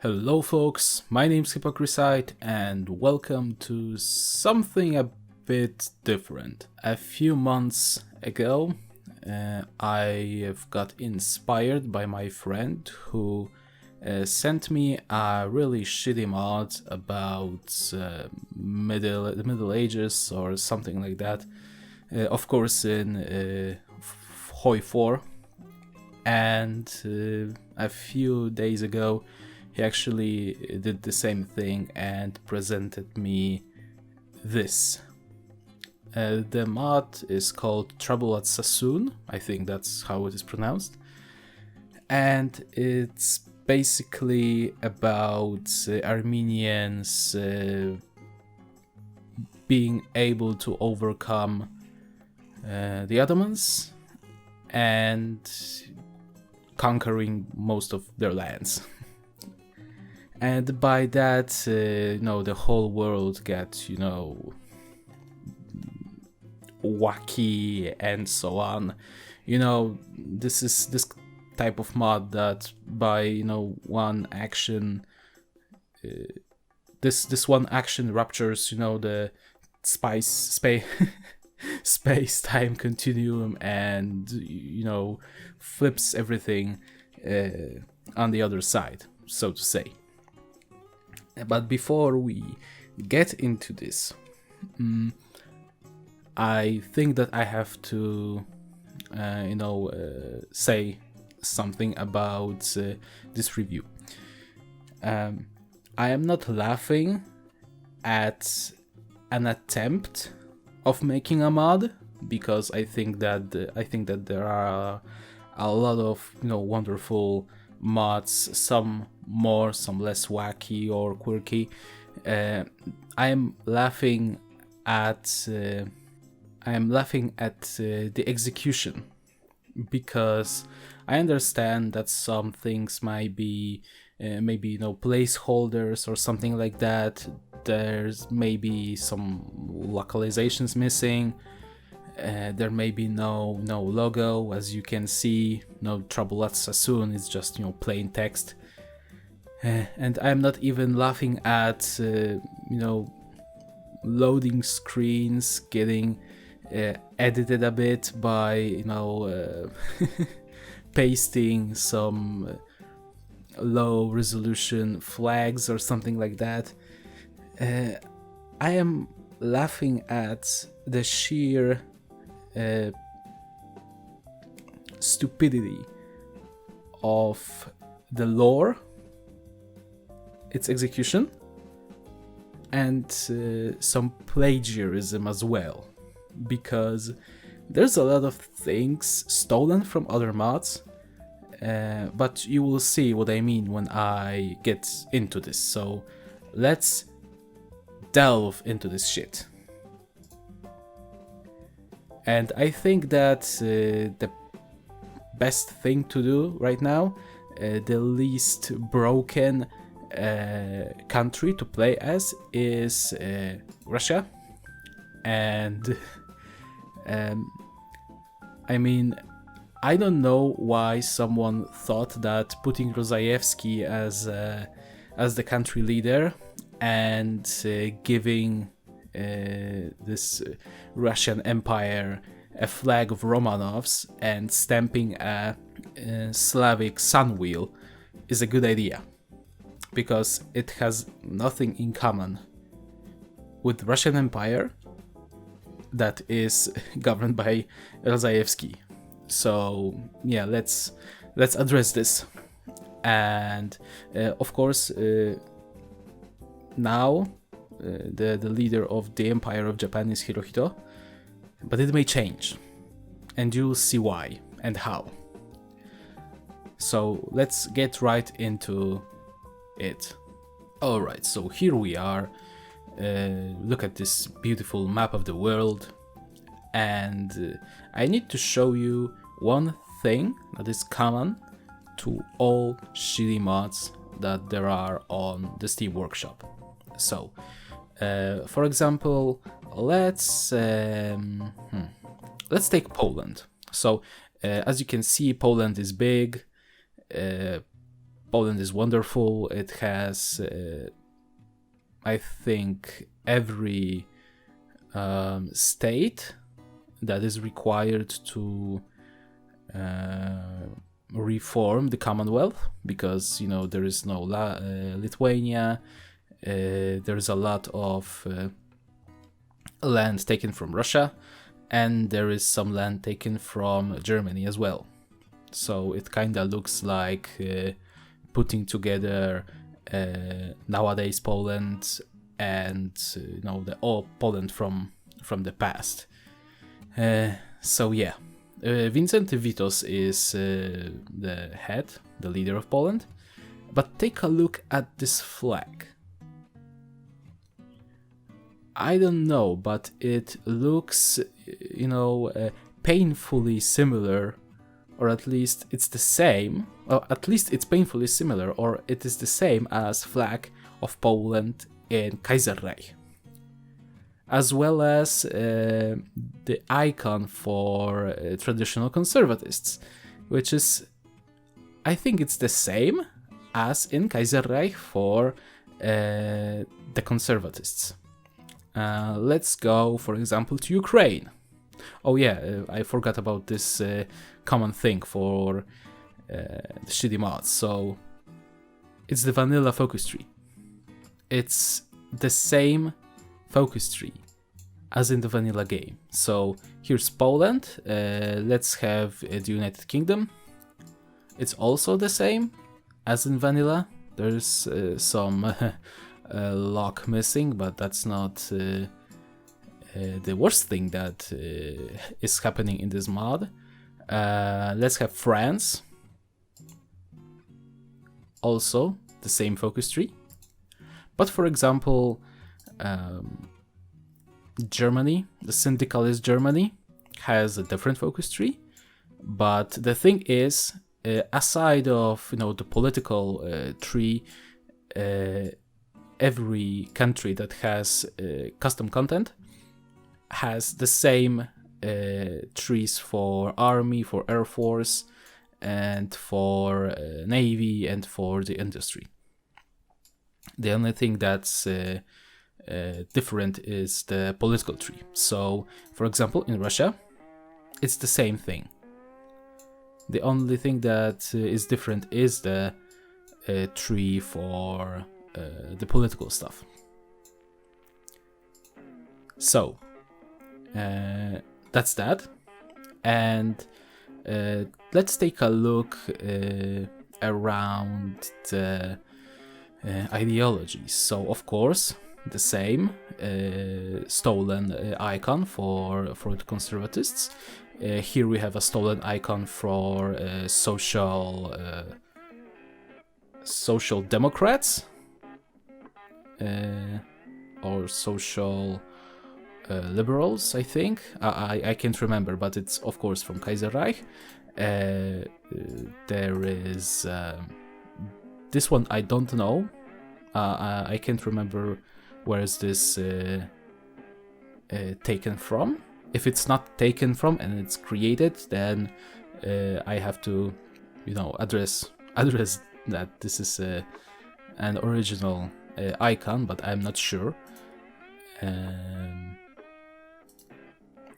Hello folks, my name's Hypocrite and welcome to something a bit different. A few months ago, I have got inspired by my friend who sent me a really shitty mod about the Middle Ages or something like that. Of course in HoI4, and a few days ago he actually did the same thing and presented me this. The mod is called Trouble at Sasoun, I think that's how it is pronounced, and it's basically about Armenians being able to overcome the Ottomans and conquering most of their lands. And by that, the whole world gets, wacky and so on. This is this type of mod that by, one action, this one action ruptures, the space-time continuum and, flips everything on the other side, so to say. But before we get into this, I think that I have to, say something about this review. I am not laughing at an attempt of making a mod, because I think that there are a lot of wonderful mods, some more, some less wacky or quirky. I am laughing at the execution, because I understand that some things might be maybe placeholders or something like that. There's maybe some localizations missing. There may be no logo, as you can see. No Trouble at Sasoun is just plain text. And I'm not even laughing at loading screens getting edited a bit by pasting some low resolution flags or something like that. I am laughing at the sheer stupidity of the lore, its execution, and some plagiarism as well, because there's a lot of things stolen from other mods, but you will see what I mean when I get into this. So let's delve into this shit. And I think that the best thing to do right now, the least broken country to play as, is Russia. And I mean, I don't know why someone thought that putting Rozaevsky as the country leader and giving this Russian Empire a flag of Romanovs and stamping a Slavic sun wheel is a good idea, because it has nothing in common with Russian Empire that is governed by Rozaevsky. So yeah, let's address this. And of course, now the leader of the Empire of Japan is Hirohito, but it may change, and you'll see why and how. So let's get right into it. Alright, so here we are. Look at this beautiful map of the world, and I need to show you one thing that is common to all shitty mods that there are on the Steam Workshop. So for example, let's take Poland. So as you can see, Poland is big. Poland is wonderful. It has, I think, every state that is required to reform the Commonwealth, because there is no Lithuania. There is a lot of land taken from Russia, and there is some land taken from Germany as well. So it kind of looks like putting together nowadays Poland and the old Poland from the past. So yeah, Wincenty Witos is the head, the leader of Poland. But take a look at this flag. I don't know, but it looks, painfully similar, or at least it's the same, or at least it's painfully similar, or it is the same as flag of Poland in Kaiserreich. As well as the icon for traditional conservatists, which is, I think it's the same as in Kaiserreich for the conservatists. Let's go, for example, to Ukraine. Oh yeah, I forgot about this common thing for the shitty mods. So it's the vanilla focus tree. It's the same focus tree as in the vanilla game. So here's Poland. Let's have the United Kingdom. It's also the same as in vanilla. There's some lock missing, but that's not the worst thing that is happening in this mod. Let's have France. Also the same focus tree. But for example, Germany, the syndicalist Germany, has a different focus tree. But the thing is, aside of the political tree, every country that has custom content has the same trees for army, for air force, and for navy, and for the industry. The only thing that's different is the political tree. So, for example, in Russia, it's the same thing. The only thing that is different is the tree for the political stuff. So that's that, and let's take a look around the ideologies. So of course the same stolen icon for the conservatists. Here we have a stolen icon for social democrats, or social liberals, I think. I can't remember, but it's of course from Kaiserreich. There is this one, I don't know. I can't remember where is this taken from. If it's not taken from and it's created, then I have to, address that this is an original icon, but I'm not sure.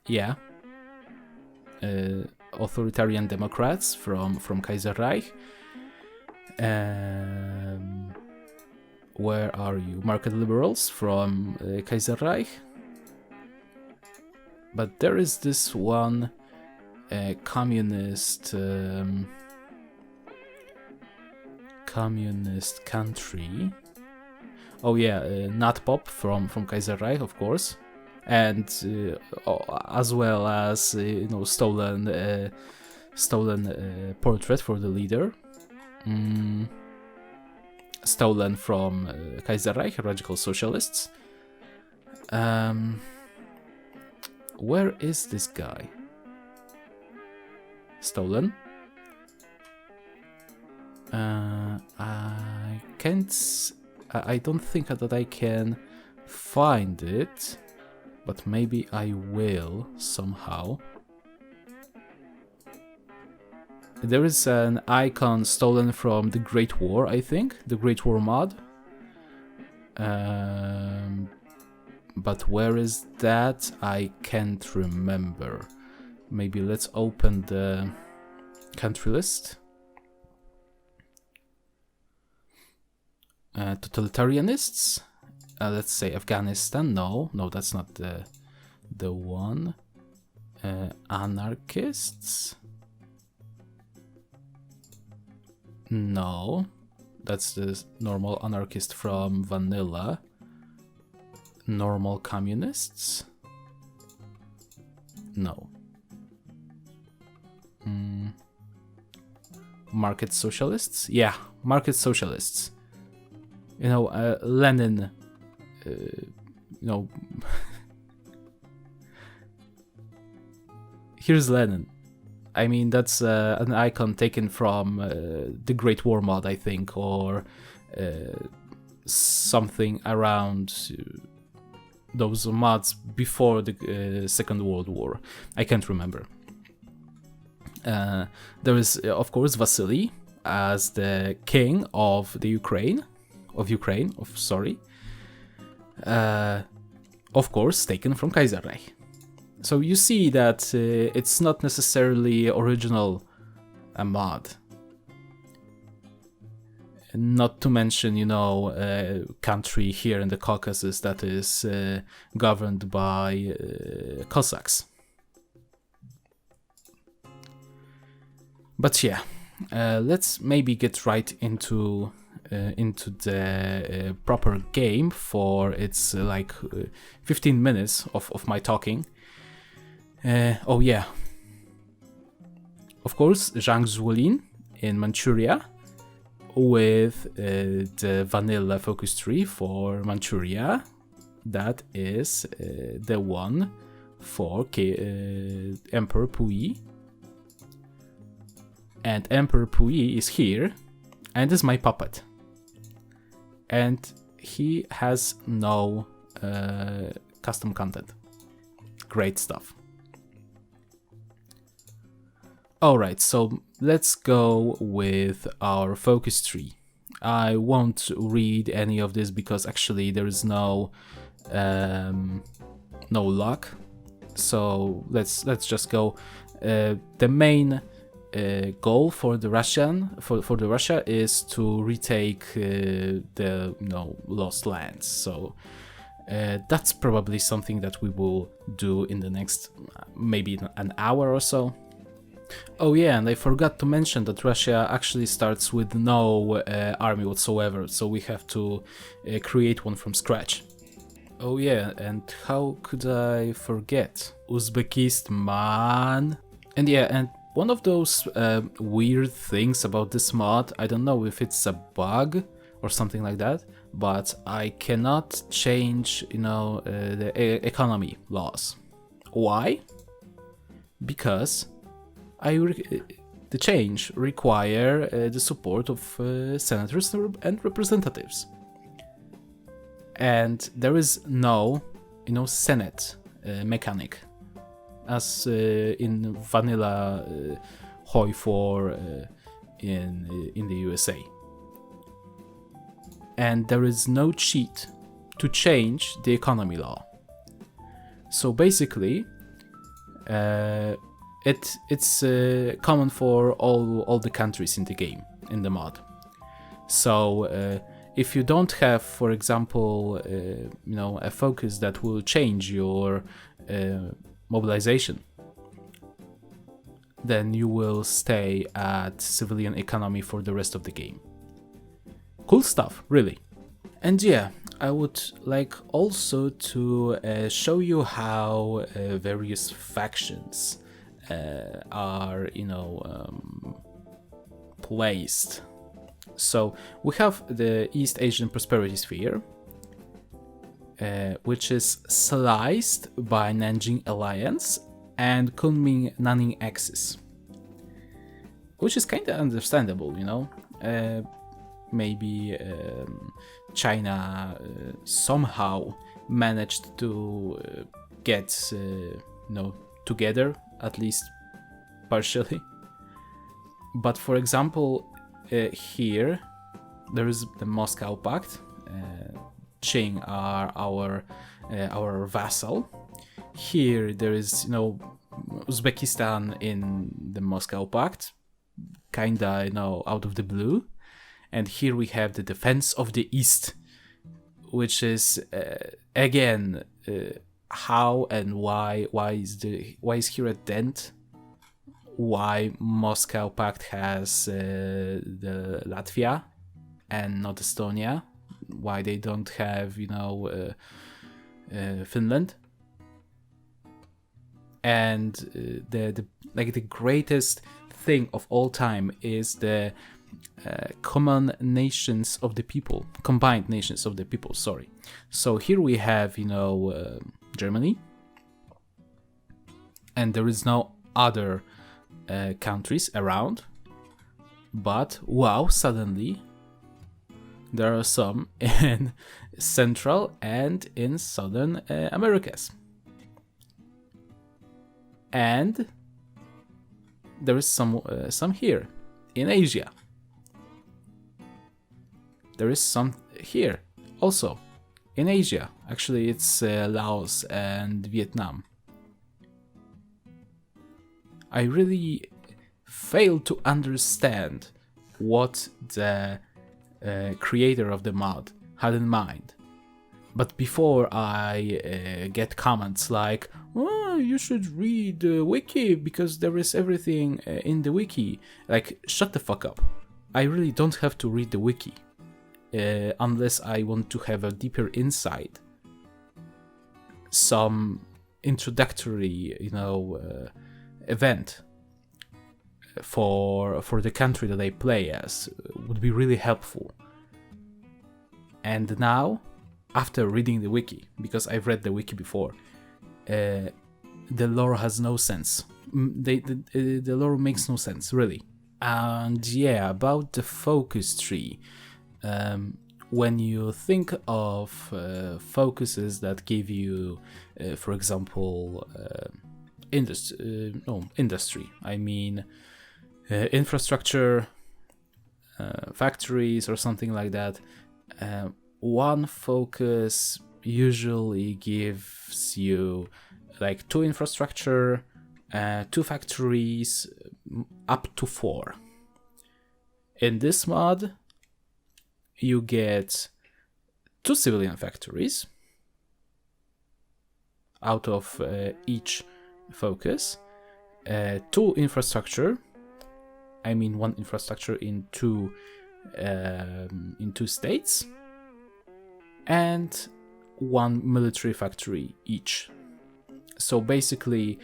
Yeah, authoritarian Democrats from Kaiserreich. Where are you? Market liberals from Kaiserreich. But there is this one communist country. Oh yeah, Nutpop from Kaiserreich, of course, and as well as stolen portrait for the leader. Stolen from Kaiserreich, radical socialists. Where is this guy? Stolen. I can't. I don't think that I can find it, but maybe I will somehow. There is an icon stolen from the Great War, I think, the Great War mod. But where is that? I can't remember. Maybe let's open the country list. Totalitarianists. Let's say Afghanistan. No, that's not the one. Anarchists. No, that's the normal anarchist from Vanilla. Normal communists? No. Market socialists? Yeah, market socialists. You know, Lenin. Here's Lenin. I mean, that's an icon taken from the Great War mod, I think, or something around those mods before the Second World War. I can't remember. There is, of course, Vasily as the king of the Ukraine. Of course, taken from Kaiserreich. So you see that it's not necessarily original mod. Not to mention, a country here in the Caucasus that is governed by Cossacks. But yeah, let's maybe get right into the proper game, for it's 15 minutes of my talking. Oh yeah. Of course, Zhang Zuolin in Manchuria with the vanilla focus tree for Manchuria. That is the one for Emperor Puyi. And Emperor Puyi is here and is my puppet. And he has no custom content. Great stuff. Alright, so let's go with our focus tree. I won't read any of this because actually there is no luck. So let's just go. The main goal for the Russia is to retake the lost lands. So that's probably something that we will do in the next maybe an hour or so. Oh yeah, and I forgot to mention that Russia actually starts with no army whatsoever, so we have to create one from scratch. Oh yeah, and how could I forget? Uzbekistan. And yeah, and one of those weird things about this mod, I don't know if it's a bug or something like that, but I cannot change, the economy laws. Why? Because the change require the support of senators and representatives, and there is no, Senate mechanic as in vanilla HoI4 in the USA, and there is no cheat to change the economy law. So basically, it's common for all the countries in the game, in the mod. So if you don't have, for example, a focus that will change your mobilization, then you will stay at civilian economy for the rest of the game. Cool stuff, really. And yeah, I would like also to show you how various factions are placed. So we have the East Asian Prosperity Sphere, which is sliced by Nanjing Alliance and Kunming Nanning Axis, which is kind of understandable, maybe China somehow managed to get together, at least partially. But for example, here there is the Moscow Pact. Qing are our vassal. Here there is, Uzbekistan in the Moscow Pact, kinda, out of the blue. And here we have the Defense of the East, which is again how and why is here a dent? Why Moscow Pact has the Latvia and not Estonia? Why they don't have Finland? And the greatest thing of all time is the combined nations of the people. Sorry. So here we have Germany, and there is no other countries around. But wow, suddenly there are some in Central and in Southern Americas. And there is some here in Asia. There is some here also in Asia. Actually, it's Laos and Vietnam. I really fail to understand what the creator of the mod had in mind. But before I get comments like, "Oh, you should read the wiki because there is everything in the wiki," like, shut the fuck up. I really don't have to read the wiki unless I want to have a deeper insight, some introductory, event for the country that I play as would be really helpful. And now, after reading the wiki, because I've read the wiki before, the lore has no sense. The lore makes no sense, really. And yeah, about the focus tree. When you think of focuses that give you, for example, industry. I mean, infrastructure, factories, or something like that. One focus usually gives you like 2 infrastructure, 2 factories, up to 4. In this mod, you get 2 civilian factories out of each focus, 2 infrastructure. I mean, 1 infrastructure in 2 states, and 1 military factory each. So basically,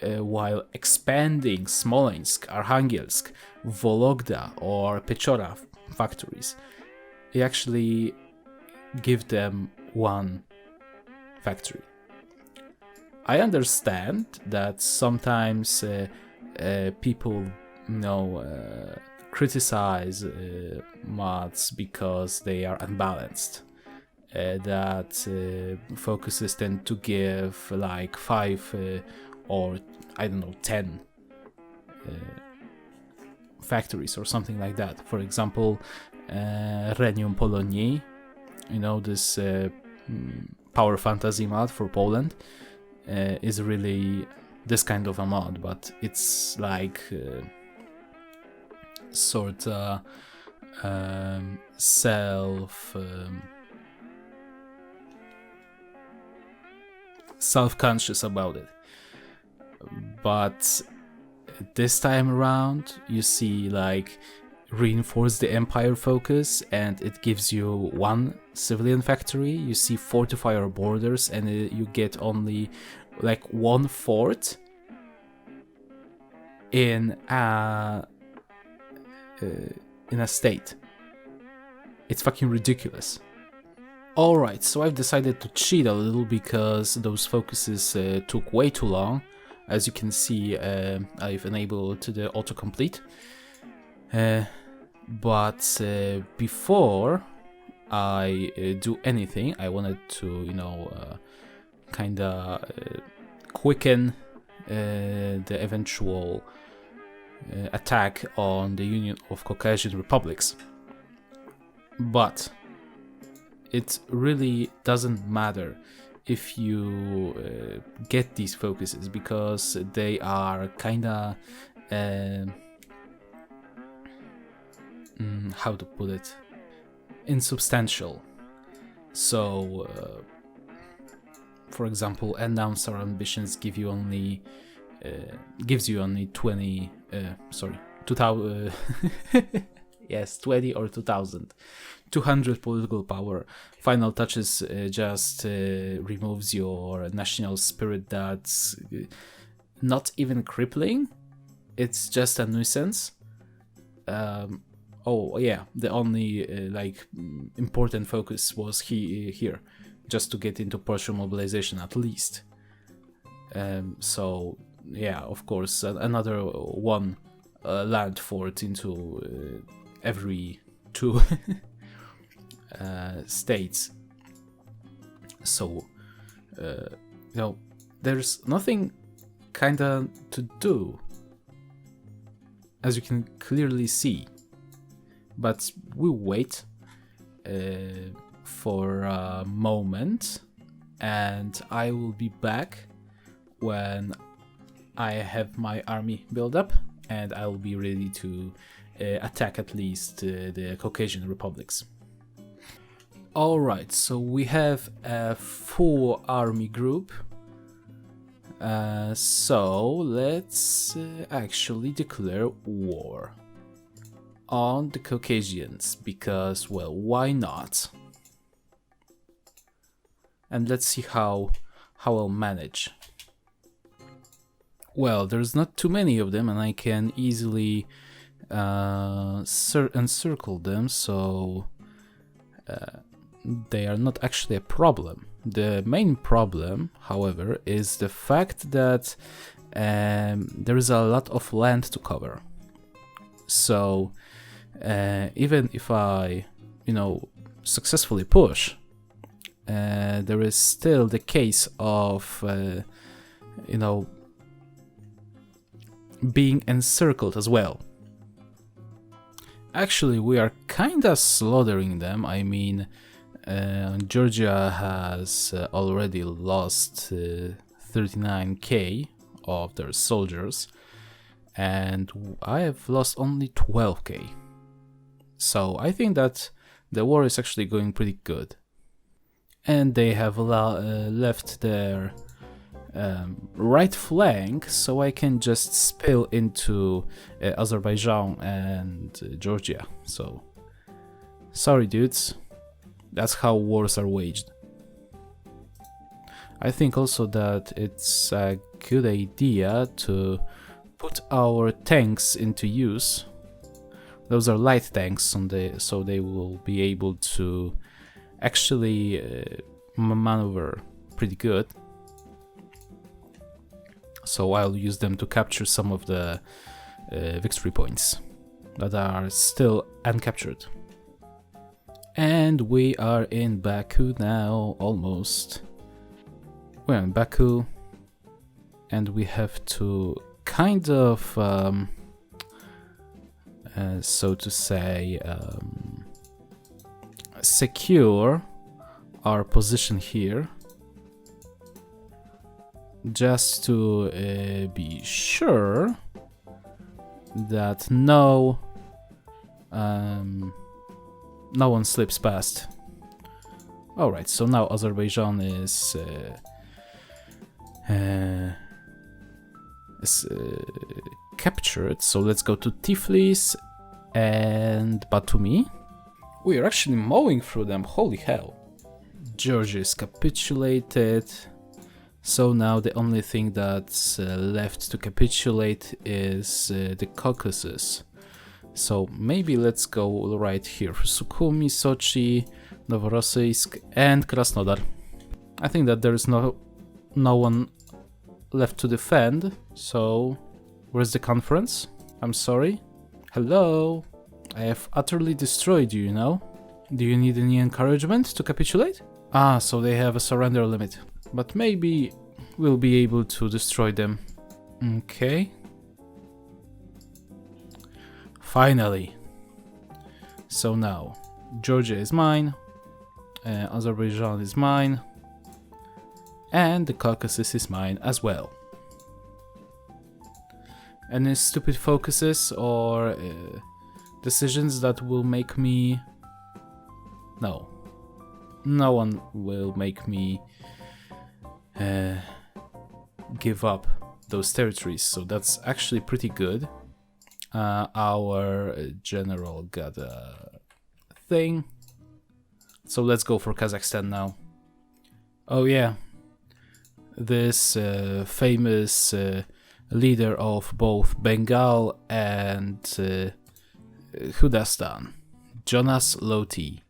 while expanding Smolensk, Arkhangelsk, Vologda, or Pechora factories, you actually give them 1 factory. I understand that sometimes people criticize mods because they are unbalanced, that focuses tend to give like 5 or I don't know 10 factories or something like that. For example, Renium Polonii, this power fantasy mod for Poland, is really this kind of a mod, but it's like sort of self-conscious about it. But this time around, you see like reinforce the empire focus, and it gives you 1 civilian factory. You see fortify our borders, and you get only like 1 fort in a state. It's fucking ridiculous. Alright, so I've decided to cheat a little because those focuses took way too long. As you can see, I've enabled the autocomplete. But before I do anything, I wanted to, kinda quicken the eventual attack on the Union of Caucasian Republics. But it really doesn't matter if you get these focuses, because they are kinda how to put it, insubstantial. So for example, announce our ambitions gives you only 20 yes, 20 or 2,200 political power. Final touches just removes your national spirit. That's not even crippling, it's just a nuisance. Oh yeah, the only important focus was here, just to get into partial mobilization at least. So yeah, of course, another one land fort into every 2 states. So there's nothing kinda to do, as you can clearly see. But we'll wait for a moment, and I will be back when I have my army build up, and I will be ready to attack at least the Caucasian republics. Alright, so we have a full army group. So let's actually declare war on the Caucasians, because, well, why not? And let's see how I'll manage. Well, there's not too many of them, and I can easily encircle them, so they are not actually a problem. The main problem, however, is the fact that there is a lot of land to cover. So even if I, successfully push, there is still the case of, being encircled as well. Actually, we are kinda slaughtering them. I mean, Georgia has already lost 39k of their soldiers, and I have lost only 12k. So I think that the war is actually going pretty good. And they have left their right flank, so I can just spill into Azerbaijan and Georgia. So sorry dudes, that's how wars are waged. I think also that it's a good idea to put our tanks into use. Those are light tanks, so they will be able to actually maneuver pretty good. So I'll use them to capture some of the victory points that are still uncaptured. And we are in Baku now, almost. We're in Baku, and we have to kind of, so to say, secure our position here, just to be sure that no one slips past. Alright, so now Azerbaijan is captured, so let's go to Tiflis and Batumi. We are actually mowing through them, holy hell. Georgia is capitulated, so now the only thing that's left to capitulate is the Caucasus. So maybe let's go right here, Sukhumi, Sochi, Novorossiysk and Krasnodar. I think that there is no one left to defend, so where's the conference? I'm sorry. Hello? I have utterly destroyed you, Do you need any encouragement to capitulate? Ah, so they have a surrender limit. But maybe we'll be able to destroy them. Okay. Finally. So now, Georgia is mine, Azerbaijan is mine, and the Caucasus is mine as well. Any stupid focuses or decisions that will make me... No. No one will make me give up those territories, so that's actually pretty good. Our general got a thing. So let's go for Kazakhstan now. Oh yeah. This famous leader of both Bengal and Khudastan, Jonas Loti.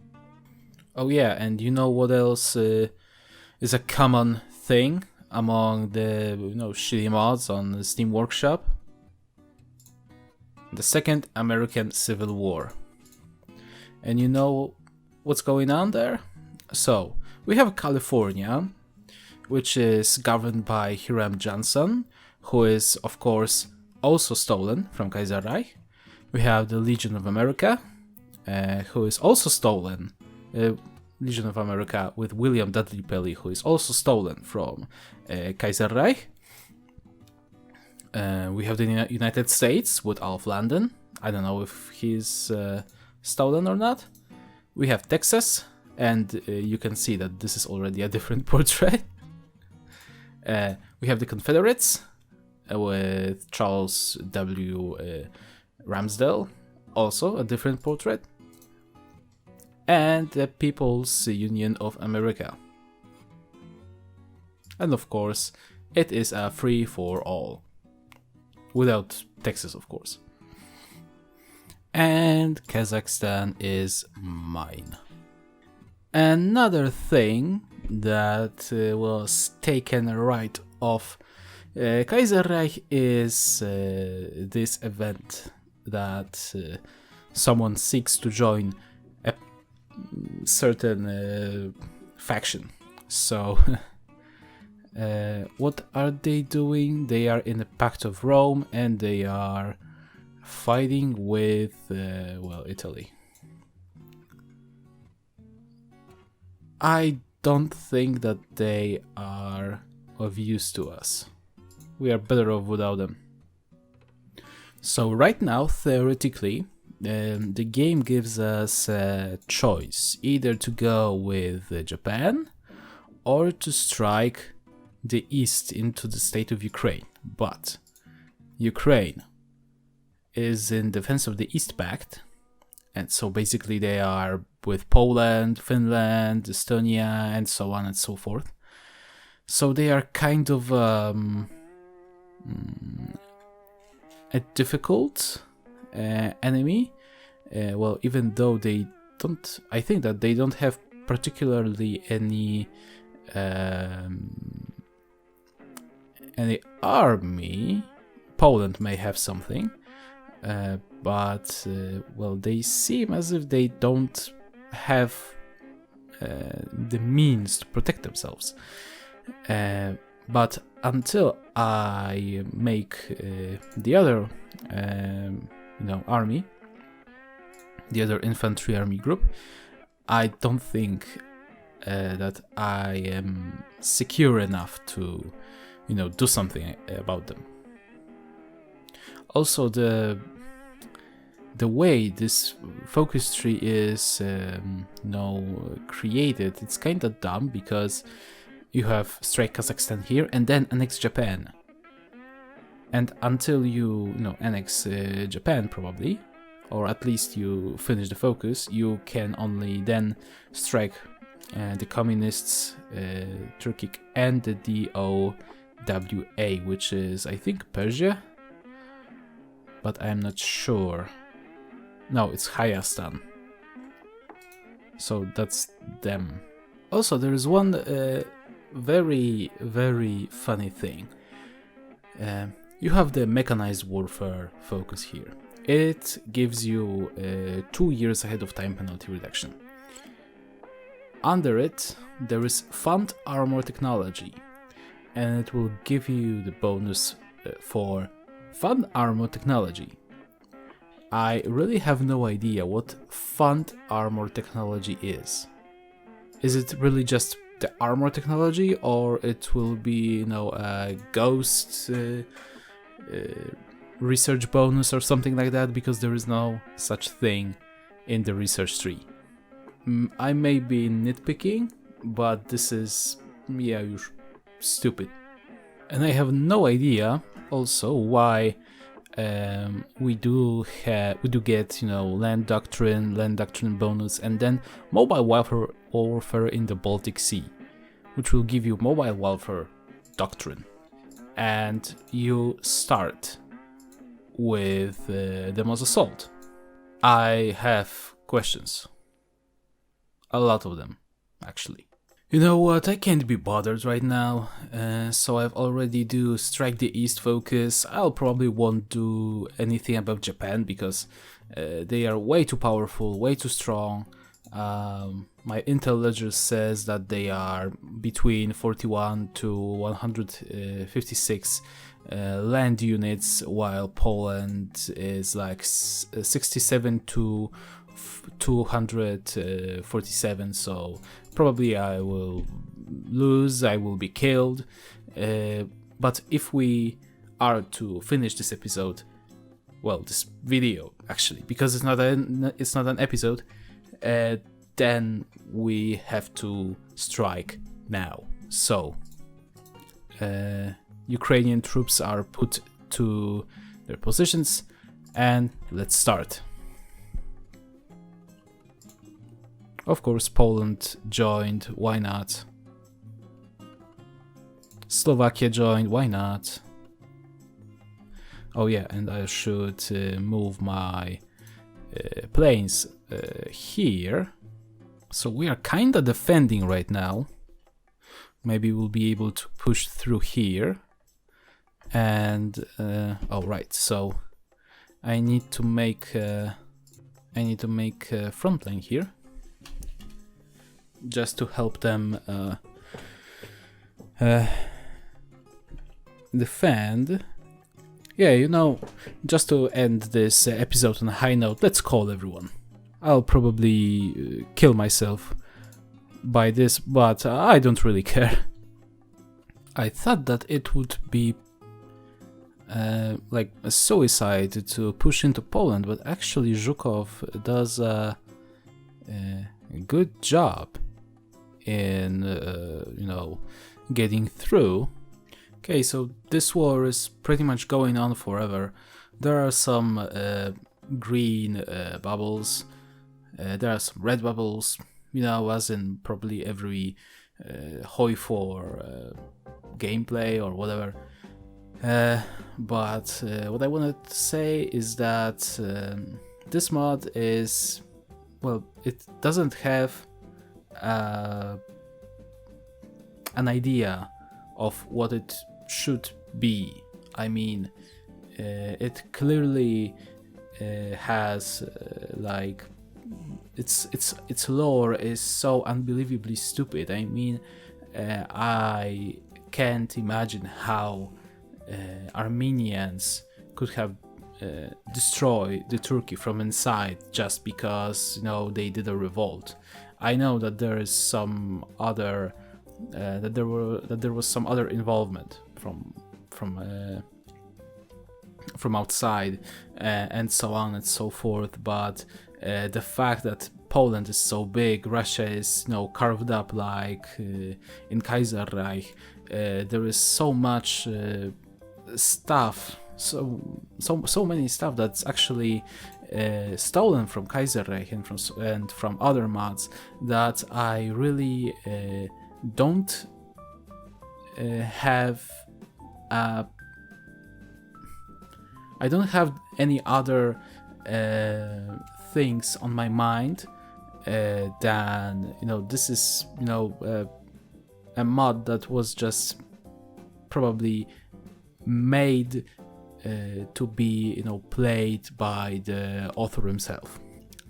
Oh yeah, and you know what else is a common thing among the shitty mods on the Steam Workshop? The Second American Civil War. And you know what's going on there? So, we have California, which is governed by Hiram Johnson, who is, of course, also stolen from Kaiserreich. We have the Legion of America, who is also stolen. Legion of America with William Dudley Pelly, who is also stolen from Kaiserreich. We have the United States with Alf Landon. I don't know if he's stolen or not. We have Texas, and you can see that this is already a different portrait. We have the Confederates with Charles W. Ramsdale, also a different portrait. And the People's Union of America. And of course, it is a free for all. Without Texas, of course. And Kazakhstan is mine. Another thing that was taken right off Kaiserreich is this event that someone seeks to join a certain faction. So what are they doing? They are in the Pact of Rome and they are fighting with Italy. I don't think that they are of use to us. We are better off without them. So right now, theoretically, the game gives us a choice, either to go with Japan or to strike the east into the state of Ukraine. But Ukraine is in defense of the East Pact, and so basically they are with Poland, Finland, Estonia, and so on and so forth. So they are kind of a difficult enemy. Well, even though they don't, I think that they don't have particularly any army. Poland may have something, but well, they seem as if they don't have the means to protect themselves. But until I make the other army, the other infantry army group, I don't think that I am secure enough to do something about them. Also, the way this focus tree is created, it's kind of dumb, because you have strike Kazakhstan here and then annex Japan. And until you annex Japan, probably, or at least you finish the focus, you can only then strike the communists, Turkic, and the DOWA, which is, I think, Persia, but I'm not sure. No, it's Hayastan. So that's them. Also, there is one very, very funny thing. You have the mechanized warfare focus here. It gives you 2 years ahead of time penalty reduction. Under it, there is fund armor technology, and it will give you the bonus for fund armor technology. I really have no idea what font armor technology is. Is it really just the armor technology, or it will be, a ghost research bonus or something like that? Because there is no such thing in the research tree. I may be nitpicking, but this is, stupid. And I have no idea also why we do get land doctrine bonus, and then mobile warfare in the Baltic Sea, which will give you mobile warfare doctrine, and you start with Demos Assault. I have questions, a lot of them actually. You know what, I can't be bothered right now, so I've already do Strike the East focus. I'll probably won't do anything about Japan because they are way too powerful, way too strong. My intel ledger says that they are between 41 to 156 land units, while Poland is like 67 to 247, so probably I will lose, I will be killed. But if we are to finish this episode, well, this video actually, because it's not an episode, then we have to strike now. So Ukrainian troops are put to their positions, and let's start. Of course, Poland joined, why not? Slovakia joined, why not? Oh yeah, and I should move my planes here. So we are kinda defending right now. Maybe we'll be able to push through here. And right, so I need to make a front line here, just to help them defend. Yeah, just to end this episode on a high note, let's call everyone. I'll probably kill myself by this, but I don't really care. I thought that it would be like a suicide to push into Poland, but actually Zhukov does a good job in getting through. Okay, so this war is pretty much going on forever. There are some green bubbles, there are some red bubbles, as in probably every HoI4 gameplay or whatever. But what I wanted to say is that this mod is, well, it doesn't have an idea of what it should be. I mean, it clearly has like its lore is so unbelievably stupid. I mean, I can't imagine how Armenians could have destroyed the Turkey from inside just because they did a revolt. I know that there is some other that there was some other involvement from outside and so on and so forth, but the fact that Poland is so big, Russia is carved up like in Kaiserreich, there is so much stuff, so many stuff that's actually stolen from Kaiserreich and from other mods, that I really don't have I don't have any other things on my mind than this is a mod that was just probably made to be played by the author himself.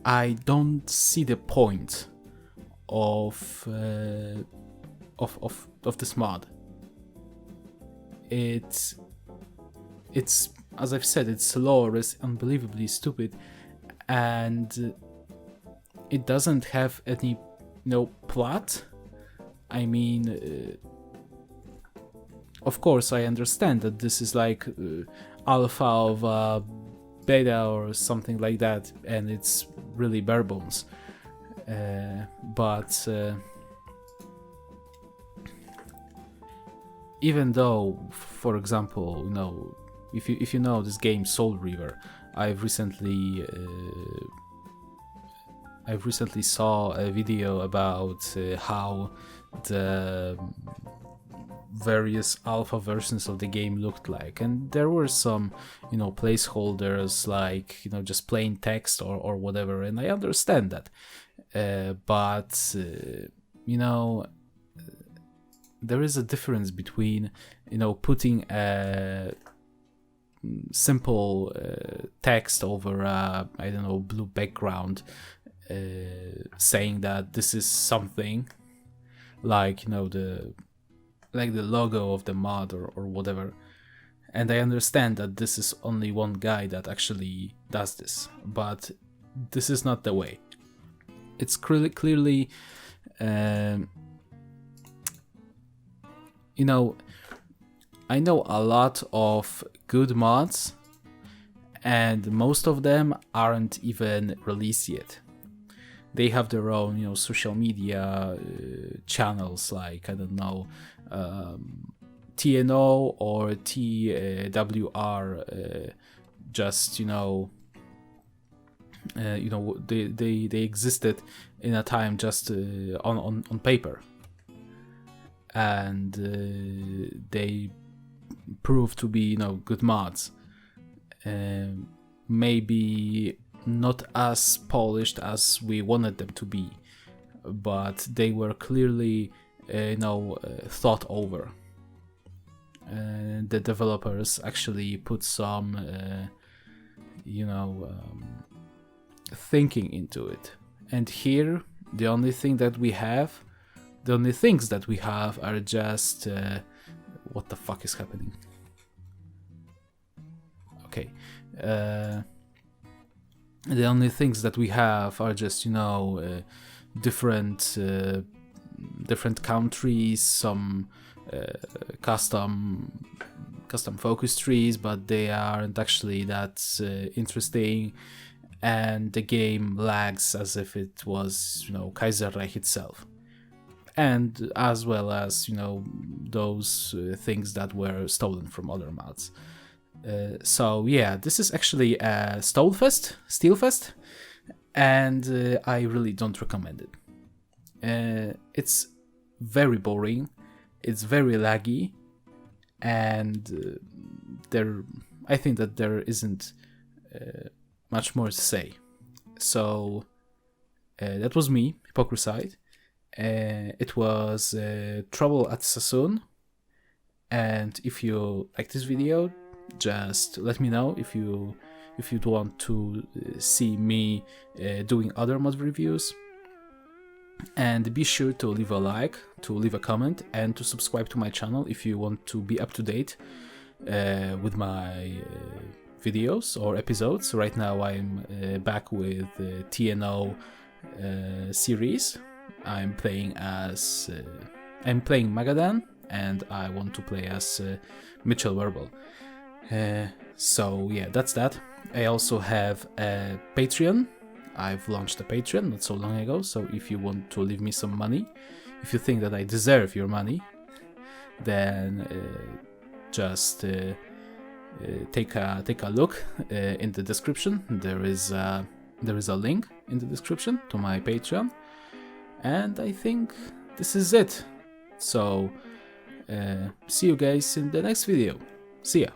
I don't see the point of this mod. It's as I've said, its lore is unbelievably stupid, and it doesn't have any plot. I mean, of course I understand that this is like alpha of beta or something like that, and it's really bare bones, but even though, for example, if you know this game Soul Reaver, I've recently saw a video about how the various alpha versions of the game looked like, and there were some placeholders like just plain text or whatever, and I understand that, but there is a difference between putting a simple text over a blue background, saying that this is something like the logo of the mod or whatever. And I understand that this is only one guy that actually does this, but this is not the way. It's clearly I know a lot of good mods, and most of them aren't even released yet. They have their own social media channels, like I don't know, TNO or TWR, just they existed in a time just on paper, and they proved to be good mods. Maybe not as polished as we wanted them to be, but they were clearly thought over. The developers actually put some thinking into it. And here the only things that we have are just what the fuck is happening? Okay, the only things that we have are just different countries, some custom focus trees, but they aren't actually that interesting, and the game lags as if it was Kaiserreich itself, and as well as those things that were stolen from other mods. So yeah, this is actually a Steelfest, and I really don't recommend it. It's very boring, it's very laggy, and I think that there isn't much more to say. So that was me, Hypocrite. It was Trouble at Sasoun, and if you like this video, just let me know if you'd want to see me doing other mod reviews, and be sure to leave a like, to leave a comment, and to subscribe to my channel if you want to be up to date with my videos or episodes. Right now I'm back with TNO series. I'm playing Magadan, and I want to play as Mitchell Verbal. So yeah, that's that. I also have a Patreon. I've launched a Patreon not so long ago, so if you want to leave me some money, if you think that I deserve your money, then just take a look in the description. There is a link in the description to my Patreon, and I think this is it. So see you guys in the next video. See ya.